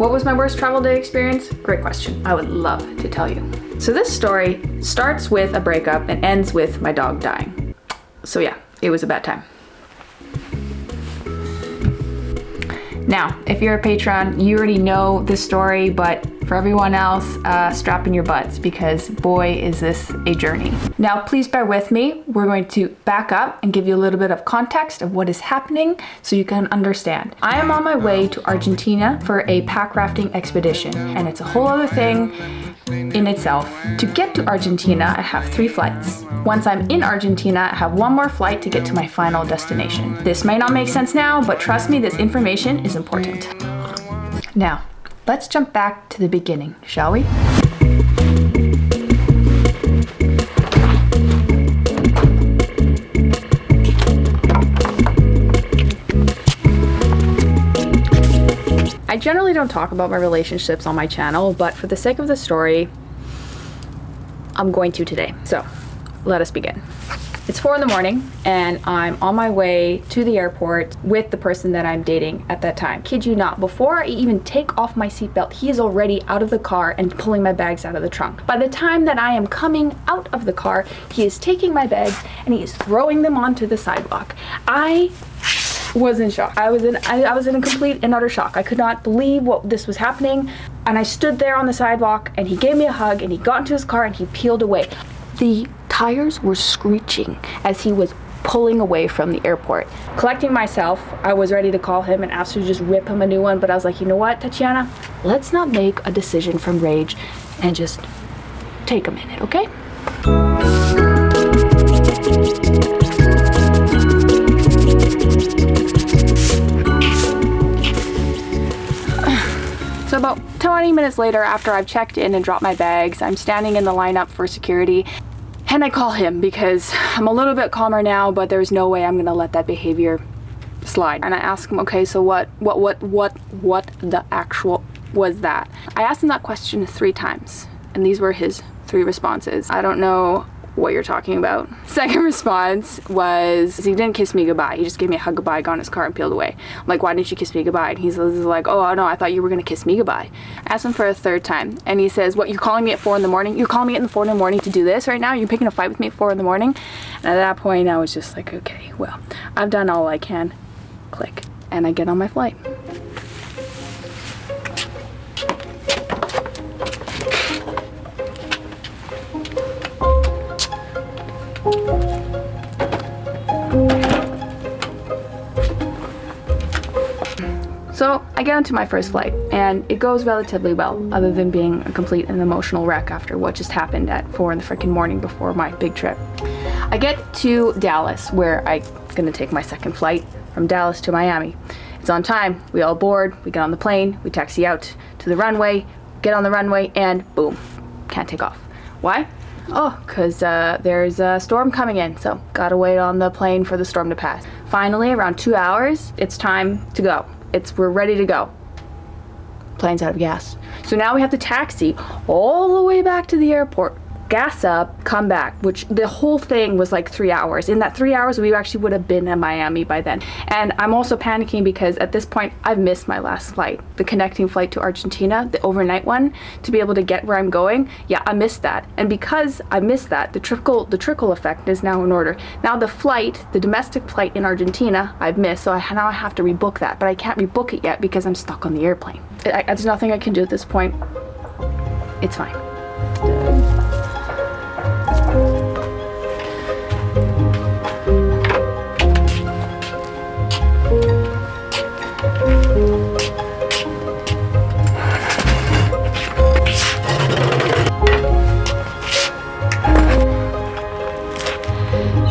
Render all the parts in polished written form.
What was my worst travel day experience? Great question. I would love to tell you. So this story starts with a breakup and ends with my dog dying. So yeah, it was a bad time. Now, if you're a patron, you already know this story, but for everyone else, strap in your butts because boy, is this a journey. Now, please bear with me. We're going to back up and give you a little bit of context of what is happening so you can understand. I am on my way to Argentina for a pack rafting expedition, and it's a whole other thing in itself. To get to Argentina, I have 3 flights. Once I'm in Argentina, I have 1 more flight to get to my final destination. This may not make sense now, but trust me, this information is important. Now, let's jump back to the beginning, shall we? I generally don't talk about my relationships on my channel, but for the sake of the story, I'm going to today. So, let us begin. It's 4 in the morning and I'm on my way to the airport with the person that I'm dating at that time. Kid you not, before I even take off my seatbelt, he is already out of the car and pulling my bags out of the trunk. By the time that I am coming out of the car, he is taking my bags and he is throwing them onto the sidewalk. I was in shock. I was in a complete and utter shock. I could not believe what this was happening, and I stood there on the sidewalk and he gave me a hug and he got into his car and he peeled away. The tires were screeching as he was pulling away from the airport. Collecting myself, I was ready to call him and ask to just rip him a new one, but I was like, you know what, Tatiana? Let's not make a decision from rage and just take a minute, okay? So about 20 minutes later, after I've checked in and dropped my bags, I'm standing in the lineup for security, and I call him because I'm a little bit calmer now, but there's no way I'm gonna let that behavior slide. And I ask him, okay, so what the actual was that? I asked him that question 3 times, and these were his 3 responses. I don't know what you're talking about. Second response was, he didn't kiss me goodbye. He just gave me a hug goodbye, got in his car and peeled away. I'm like, why didn't you kiss me goodbye? And he's like, oh no, I thought you were gonna kiss me goodbye. I asked him for a 3rd time and he says, what, you're calling me at 4 in the morning? You're calling me at 4 in the morning to do this right now? You're picking a fight with me at 4 in the morning? And at that point I was just like, okay, well, I've done all I can. Click. And I get on my flight. So I get onto my first flight and it goes relatively well, other than being a complete and emotional wreck after what just happened at 4 in the freaking morning before my big trip. I get to Dallas, where I'm gonna take my 2nd flight from Dallas to Miami. It's on time, we all board, we get on the plane, we taxi out to the runway, get on the runway, and boom, can't take off. Why? Oh, because there's a storm coming in, so gotta wait on the plane for the storm to pass. Finally, around 2 hours, it's time to go. We're ready to go. Plane's out of gas. So now we have to taxi all the way back to the airport, gas up, come back, which the whole thing was like 3 hours. In that 3 hours, we actually would have been in Miami by then. And I'm also panicking because at this point, I've missed my last flight, the connecting flight to Argentina, the overnight one, to be able to get where I'm going. Yeah, I missed that. And because I missed that, the trickle effect is now in order. Now the flight, the domestic flight in Argentina, I've missed, so now I have to rebook that, but I can't rebook it yet because I'm stuck on the airplane. There's nothing I can do at this point. It's fine.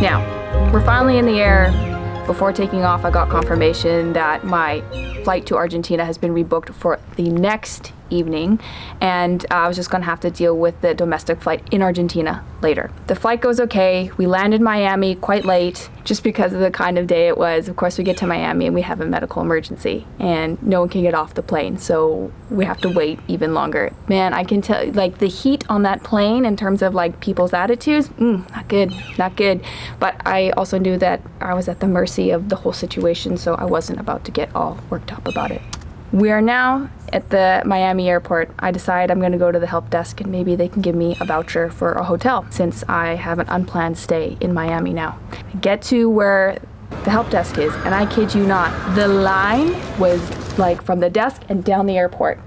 Now, we're finally in the air. Before taking off, I got confirmation that my flight to Argentina has been rebooked for the next evening, and I was just gonna have to deal with the domestic flight in Argentina later. The flight goes okay. We land in Miami quite late just because of the kind of day it was. Of course, we get to Miami and we have a medical emergency and no one can get off the plane, so we have to wait even longer. Man, I can tell, like, the heat on that plane in terms of like people's attitudes, not good, not good. But I also knew that I was at the mercy of the whole situation, so I wasn't about to get all worked up about it. We are now at the Miami airport. I decide I'm gonna go to the help desk and maybe they can give me a voucher for a hotel since I have an unplanned stay in Miami now. I get to where the help desk is, and I kid you not, the line was like from the desk and down the airport.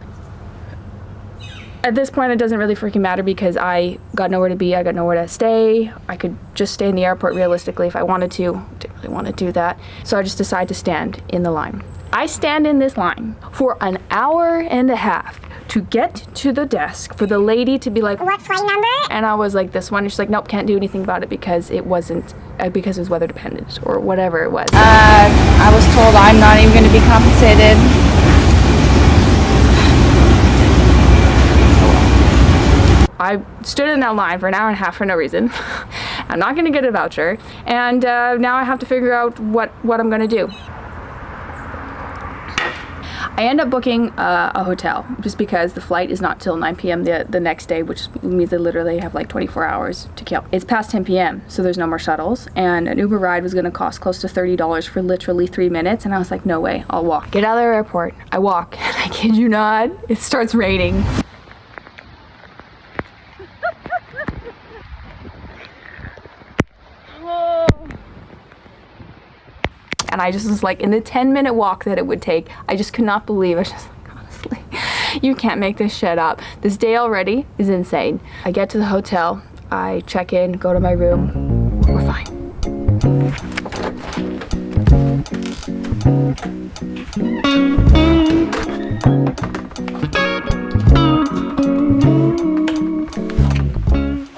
At this point, it doesn't really freaking matter because I got nowhere to be, I got nowhere to stay. I could just stay in the airport realistically if I wanted to. Didn't really want to do that. So I just decided to stand in the line. I stand in this line for an hour and a half to get to the desk for the lady to be like, what flight number? And I was like, this one. And she's like, nope, can't do anything about it because it wasn't, because it was weather dependent or whatever it was. I was told I'm not even going to be compensated. I stood in that line for an hour and a half for no reason. I'm not gonna get a voucher. And now I have to figure out what I'm gonna do. I end up booking a hotel just because the flight is not till 9 p.m. the next day, which means I literally have like 24 hours to kill. It's past 10 p.m., so there's no more shuttles, and an Uber ride was gonna cost close to $30 for literally 3 minutes, and I was like, no way, I'll walk. Get out of the airport, I walk, and I kid you not, it starts raining. And I just was like, in the 10-minute walk that it would take, I just could not believe. I was just like, honestly, you can't make this shit up. This day already is insane. I get to the hotel, I check in, go to my room, we're fine.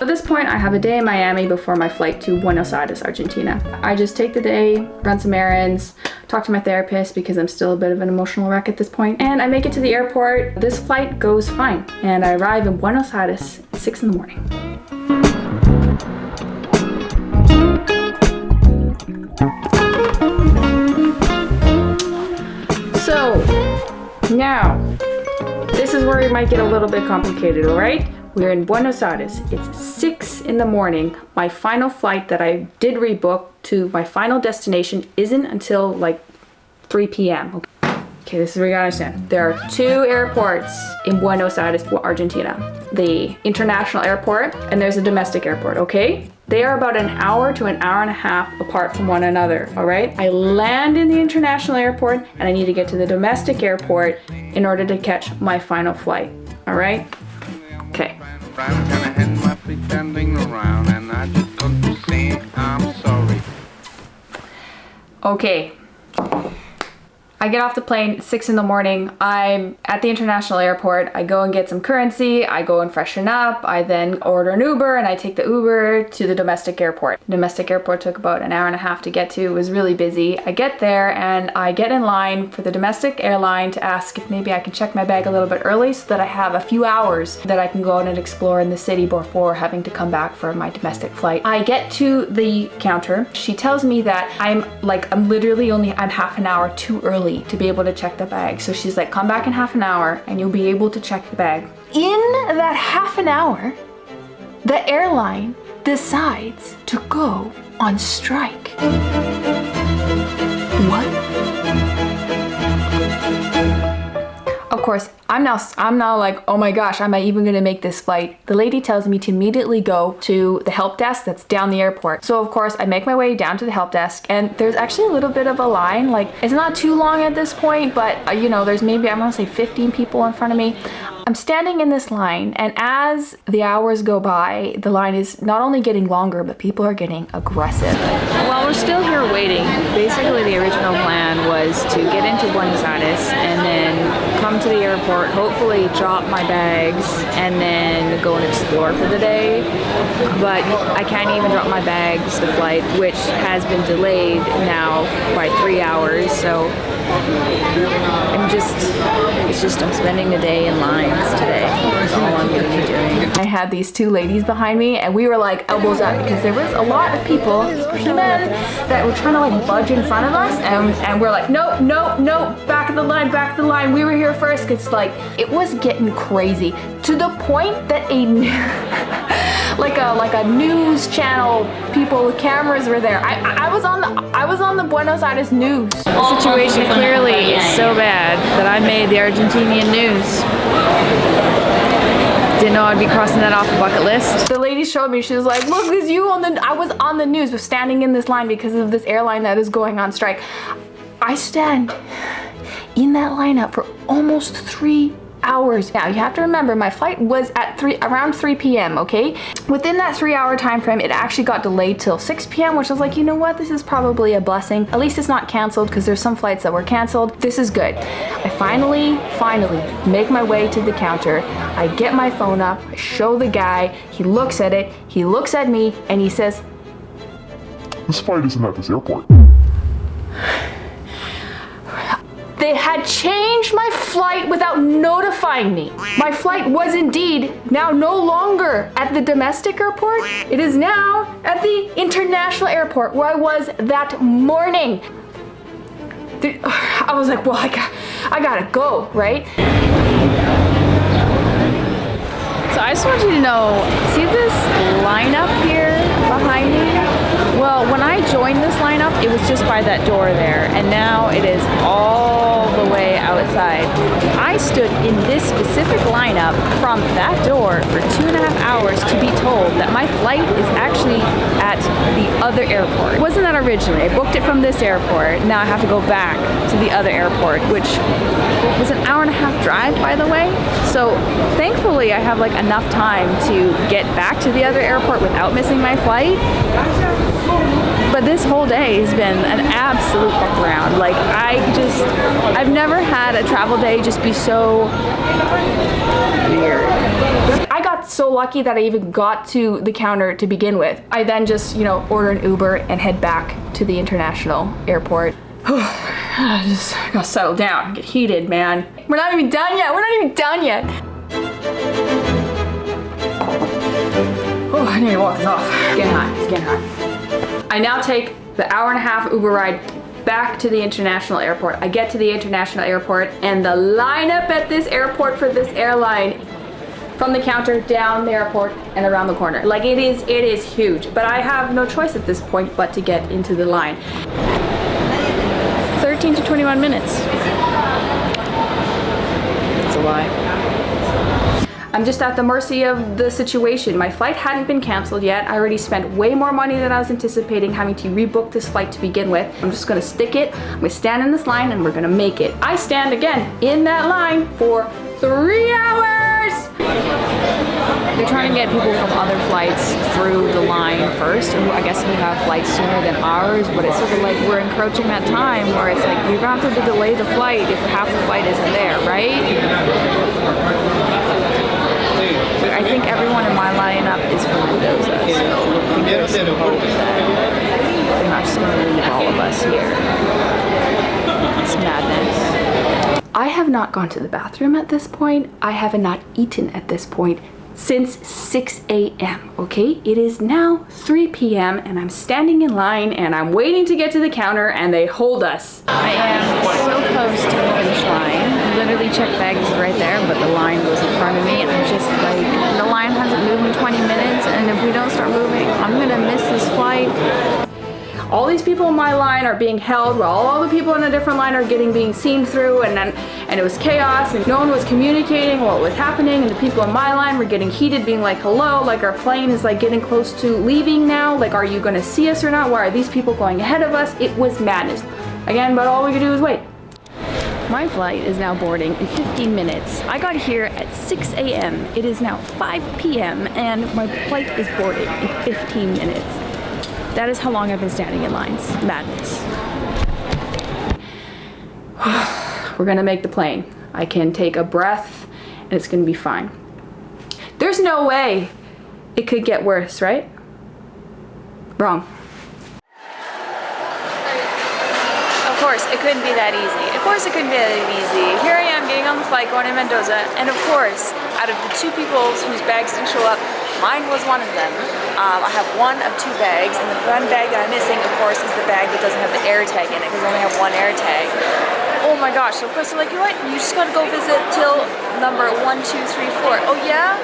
At this point, I have a day in Miami before my flight to Buenos Aires, Argentina. I just take the day, run some errands, talk to my therapist because I'm still a bit of an emotional wreck at this point, and I make it to the airport. This flight goes fine, and I arrive in Buenos Aires at 6 in the morning. So, now, this is where it might get a little bit complicated, all right? We're in Buenos Aires. It's 6 in the morning. My final flight that I did rebook to my final destination isn't until like 3 p.m. Okay, this is where you gotta understand. There are 2 airports in Buenos Aires, Argentina. The international airport and there's a domestic airport, okay? They are about an hour to an hour and a half apart from one another, all right? I land in the international airport and I need to get to the domestic airport in order to catch my final flight, all right? Okay. Okay. I get off the plane 6 in the morning. I'm at the international airport. I go and get some currency. I go and freshen up. I then order an Uber and I take the Uber to the domestic airport. The domestic airport took about an hour and a half to get to. It was really busy. I get there and I get in line for the domestic airline to ask if maybe I can check my bag a little bit early so that I have a few hours that I can go out and explore in the city before having to come back for my domestic flight. I get to the counter. She tells me that I'm half an hour too early to be able to check the bag. So she's like, come back in half an hour and you'll be able to check the bag. In that half an hour, the airline decides to go on strike. What? Of course, I'm now like, oh my gosh, am I even gonna make this flight? The lady tells me to immediately go to the help desk that's down the airport. So of course, I make my way down to the help desk and there's actually a little bit of a line. Like, it's not too long at this point, but you know, there's maybe, I wanna say 15 people in front of me. I'm standing in this line, and as the hours go by, the line is not only getting longer, but people are getting aggressive. While we're still here waiting, basically the original plan was to get into Buenos Aires and then come to the airport, hopefully drop my bags, and then go and explore for the day. But I can't even drop my bags, the flight, which has been delayed now by 3 hours, so I'm spending the day in lines today. That's all I'm going to be doing. I had these 2 ladies behind me and we were like elbows up because there was a lot of people, especially men, that were trying to like budge in front of us and we're like, no, back of the line, we were here first. It's like, it was getting crazy to the point that like a news channel. People with cameras were there. I was on the Buenos Aires news. The situation clearly is so bad that I made the Argentinian news. Didn't know I'd be crossing that off the bucket list. The lady showed me, she was like, look, there's you on the, I was on the news, was standing in this line because of this airline that is going on strike. I stand in that lineup for almost 3 hours. Now you have to remember my flight was at around 3 p.m. okay? Within that 3-hour time frame, it actually got delayed till 6 p.m. which I was like, you know what, this is probably a blessing. At least it's not canceled because there's some flights that were canceled. This is good. I finally make my way to the counter. I get my phone up, I show the guy, he looks at it, he looks at me, and he says, "This flight isn't at this airport." They had changed my flight without notifying me. My flight was indeed now no longer at the domestic airport. It is now at the international airport where I was that morning. I was like, well, I gotta go, right? So I just want you to know, see this lineup here behind me? Well, when I joined this lineup, it was just by that door there, and now it is all the way outside. I stood in this specific lineup from that door for 2.5 hours to be told that my flight is actually at the other airport. It wasn't that originally. I booked it from this airport. Now I have to go back to the other airport, which was an 1.5-hour drive, by the way. So thankfully I have like enough time to get back to the other airport without missing my flight. But this whole day has been an absolute fuck around. Like I've never had a travel day just be so weird. I got so lucky that I even got to the counter to begin with. I then just, order an Uber and head back to the international airport. I just gotta settle down, get heated, man. We're not even done yet. Oh, I need to walk this off. It's getting hot. I now take the 1.5-hour Uber ride back to the international airport. I get to the international airport and the lineup at this airport for this airline, from the counter down the airport and around the corner. Like it is huge, but I have no choice at this point but to get into the line. 13 to 21 minutes. It's a lie. I'm just at the mercy of the situation. My flight hadn't been canceled yet. I already spent way more money than I was anticipating having to rebook this flight to begin with. I'm just gonna stick it. I'm gonna stand in this line and we're gonna make it. I stand again in that line for 3 hours. They're trying to get people from other flights through the line first, who I guess who have flights sooner than ours, but it's sort of like we're encroaching that time where it's like you're gonna have to delay the flight if half the flight isn't there, right? I think everyone in my lineup is from Mendoza, so I think there's some hope that they're not just going to leave all of us here. It's madness. I have not gone to the bathroom at this point. I have not eaten at this point since 6 a.m., okay? It is now 3 p.m. and I'm standing in line and I'm waiting to get to the counter and they hold us. I am so close to the finish line. Literally checked bags right there, but the line was in front of me and I'm just like, the line hasn't moved in 20 minutes and if we don't start moving, I'm gonna miss this flight. All these people in my line are being held while all the people in a different line are being seen through, and it was chaos and no one was communicating what was happening, and the people in my line were getting heated, being like, hello, like our plane is like getting close to leaving now, like are you gonna see us or not? Why are these people going ahead of us? It was madness. Again, but all we could do was wait. My flight is now boarding in 15 minutes. I got here at 6 a.m. It is now 5 p.m. and my flight is boarding in 15 minutes. That is how long I've been standing in lines. Madness. We're gonna make the plane. I can take a breath and it's gonna be fine. There's no way it could get worse, right? Wrong. Of course, it couldn't be that easy. Here I am getting on the flight going to Mendoza, and of course, out of the 2 people whose bags didn't show up, mine was one of them. I have one of 2 bags, and the one bag that I'm missing, of course, is the bag that doesn't have the air tag in it, because I only have 1 air tag. Oh my gosh, so of course they're like, you know what, you just gotta go visit till number 1, 2, 3, 4. Oh yeah?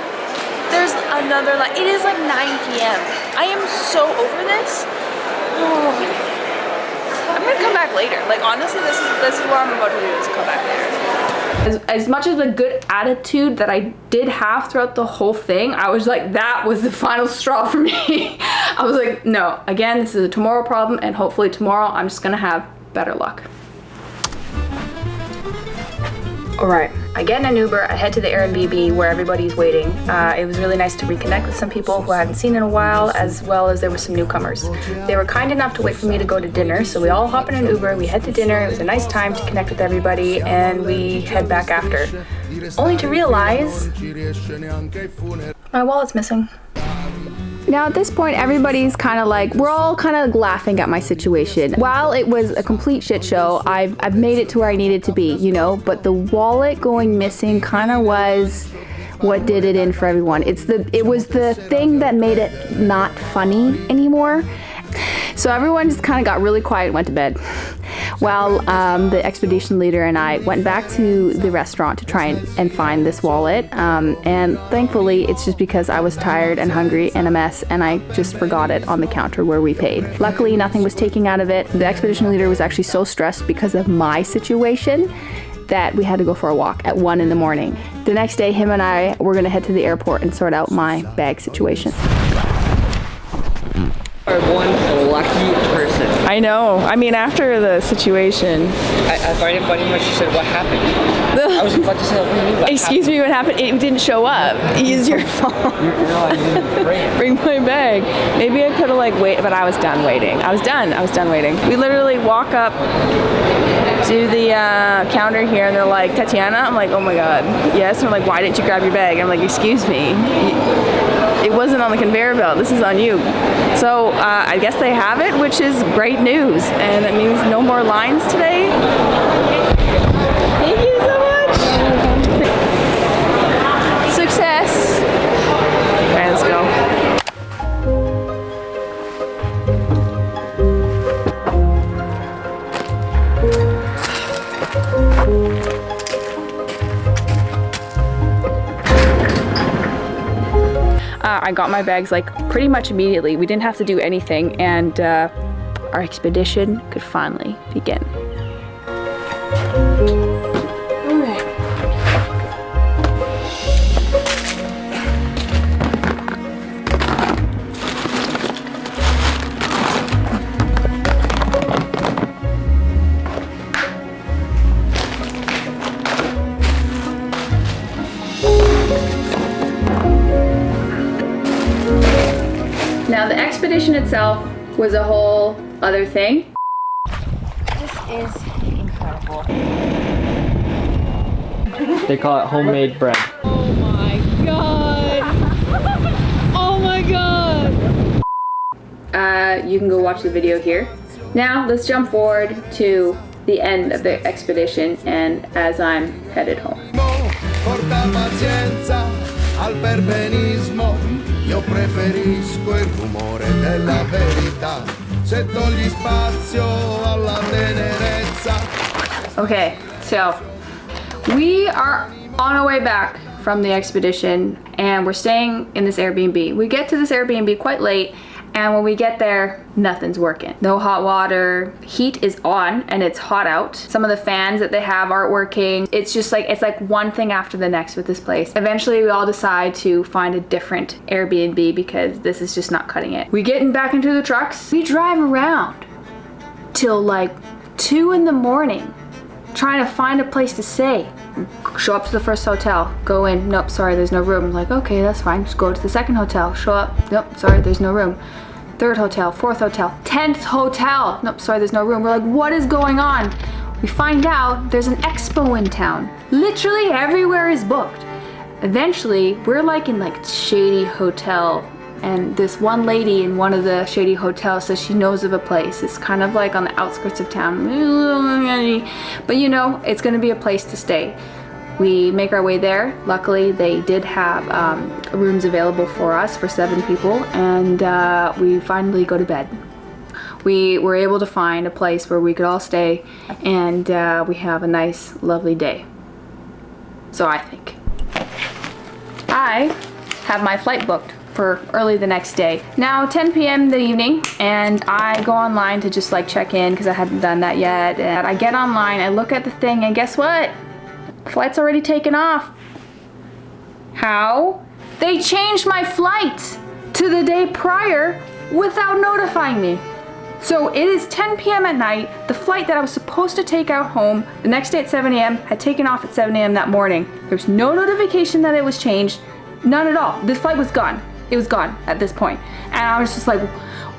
There's another line. It is like 9 p.m. I am so over this. Oh. I'm gonna come back later. Like honestly, this is what I'm about to do, is come back later. As much as the good attitude that I did have throughout the whole thing, I was like, that was the final straw for me. I was like, no, again, this is a tomorrow problem, and hopefully tomorrow I'm just gonna have better luck. All right, I get in an Uber, I head to the Airbnb where everybody's waiting. It was really nice to reconnect with some people who I hadn't seen in a while, as well as there were some newcomers. They were kind enough to wait for me to go to dinner, so we all hop in an Uber, we head to dinner. It was a nice time to connect with everybody, and we head back after. Only to realize my wallet's missing. Now at this point, everybody's kind of like, we're all kind of laughing at my situation. While it was a complete shit show, I've made it to where I needed to be, you know, but the wallet going missing kind of was what did it in for everyone. It was the thing that made it not funny anymore. So everyone just kind of got really quiet and went to bed. While the expedition leader and I went back to the restaurant to try and find this wallet. And thankfully, it's just because I was tired and hungry and a mess, and I just forgot it on the counter where we paid. Luckily, nothing was taken out of it. The expedition leader was actually so stressed because of my situation that we had to go for a walk at 1 in the morning. The next day, him and I were gonna head to the airport and sort out my bag situation. One lucky person. I know. I mean, after the situation. I find it funny when she said, what happened? I was about to say, what do you mean, what Excuse me, what happened? It didn't show up. It's your fault. No, I didn't bring Bring my bag. Maybe I could have like waited, but I was done waiting. I was done waiting. We literally walk up to the counter here and they're like, Tatiana? I'm like, oh my God, yes. And they're like, why didn't you grab your bag? I'm like, excuse me. It wasn't on the conveyor belt. This is on you. So I guess they have it, which is great news. And that means no more lines today. Thank you so much. Success. Okay, let's go. I got my bags like pretty much immediately. We didn't have to do anything, and our expedition could finally begin. Now the expedition itself was a whole other thing. This is incredible. They call it homemade bread. Oh my God. Oh my God. You can go watch the video here. Now let's jump forward to the end of the expedition and as I'm headed home. Io preferisco il rumore della verità. Se togli spazio alla tenerezza. Okay, so we are on our way back from the expedition and we're staying in this Airbnb. We get to this Airbnb quite late, and when we get there, nothing's working. No hot water, heat is on and it's hot out. Some of the fans that they have aren't working. It's just like, it's like one thing after the next with this place. Eventually we all decide to find a different Airbnb because this is just not cutting it. We get back into the trucks. We drive around till like 2 in the morning trying to find a place to stay. Show up to the first hotel, go in, nope, sorry, there's no room. I'm like, okay, that's fine, just go to the second hotel, show up, nope, sorry, there's no room. Third hotel, fourth hotel, 10th hotel, nope, sorry, there's no room. We're like, what is going on? We find out there's an expo in town. Literally everywhere is booked. Eventually, we're like in like shady hotel, and this one lady in one of the shady hotels says she knows of a place. It's kind of like on the outskirts of town. But you know, it's gonna be a place to stay. We make our way there. Luckily, they did have rooms available for us for 7 people, and we finally go to bed. We were able to find a place where we could all stay, and we have a nice, lovely day. So I think. I have my flight booked for early the next day. Now 10 p.m. in the evening, and I go online to just like check in because I hadn't done that yet. And I get online, I look at the thing, and guess what? Flight's already taken off. How? They changed my flight to the day prior without notifying me. So it is 10 p.m. at night. The flight that I was supposed to take out home the next day at 7 a.m. had taken off at 7 a.m. that morning. There's no notification that it was changed. None at all. This flight was gone. It was gone at this point. And I was just like,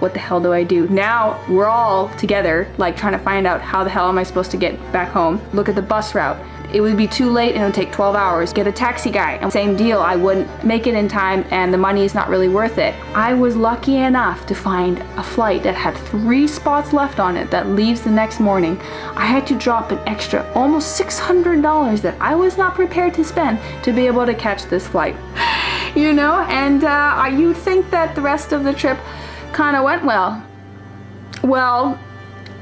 what the hell do I do? Now we're all together, like trying to find out how the hell am I supposed to get back home. Look at the bus route. It would be too late and it would take 12 hours. Get a taxi guy. And same deal, I wouldn't make it in time and the money is not really worth it. I was lucky enough to find a flight that had 3 spots left on it that leaves the next morning. I had to drop an extra almost $600 that I was not prepared to spend to be able to catch this flight. You know, and you'd think that the rest of the trip kind of went well. Well,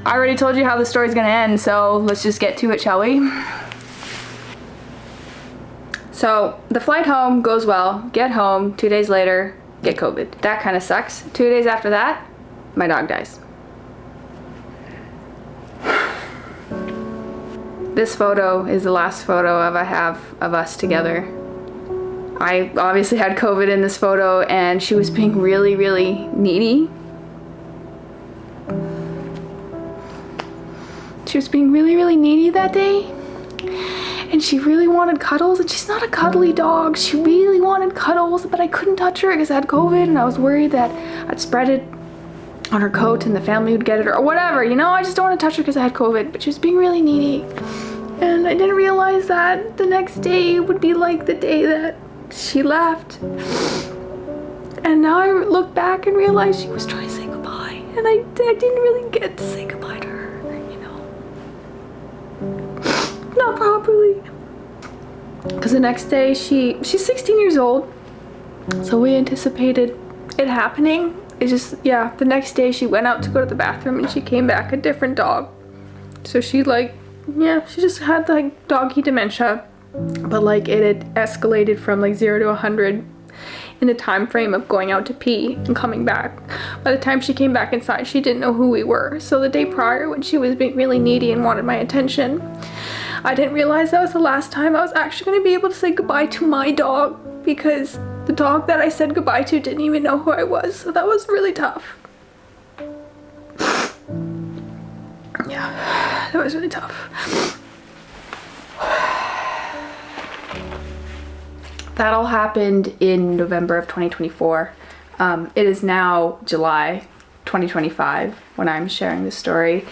I already told you how the story's gonna end, so let's just get to it, shall we? So the flight home goes well, get home, 2 days later, get COVID. That kind of sucks. 2 days after that, my dog dies. This photo is the last photo I have of us together. I obviously had COVID in this photo and she was being really, really needy. She was being really, really needy that day. And she really wanted cuddles, and she's not a cuddly dog. She really wanted cuddles, but I couldn't touch her because I had COVID and I was worried that I'd spread it on her coat and the family would get it or whatever, you know? I just don't want to touch her because I had COVID, but she was being really needy. And I didn't realize that the next day would be like the day that she left. And now I look back and realize she was trying to say goodbye, and I didn't really get to say goodbye to her, you know? Not properly. Because the next day she's 16 years old, so we anticipated it happening. It just, yeah, the next day she went out to go to the bathroom and she came back a different dog. So she she just had like doggy dementia, but like it had escalated from like 0 to 100 in the time frame of going out to pee and coming back. By the time she came back inside, she didn't know who we were. So the day prior, when she was being really needy and wanted my attention, I didn't realize that was the last time I was actually going to be able to say goodbye to my dog, because the dog that I said goodbye to didn't even know who I was. So that was really tough. Yeah, that was really tough. That all happened in November of 2024. It is now July 2025 when I'm sharing this story.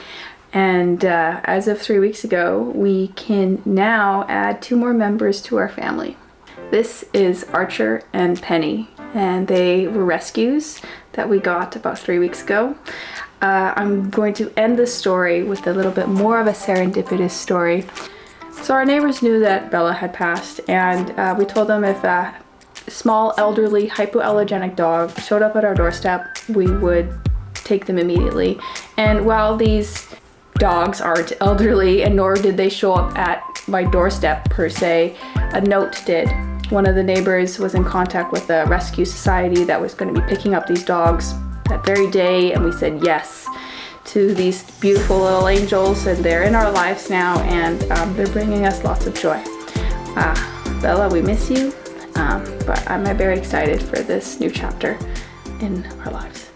And as of 3 weeks ago, we can now add 2 more members to our family. This is Archer and Penny, and they were rescues that we got about 3 weeks ago. I'm going to end this story with a little bit more of a serendipitous story. So our neighbors knew that Bella had passed, and we told them if a small, elderly, hypoallergenic dog showed up at our doorstep, we would take them immediately. And while these dogs aren't elderly, and nor did they show up at my doorstep per se, a note did. One of the neighbors was in contact with a rescue society that was going to be picking up these dogs that very day, and we said yes to these beautiful little angels, and they're in our lives now, and they're bringing us lots of joy. Bella, we miss you, but I'm very excited for this new chapter in our lives.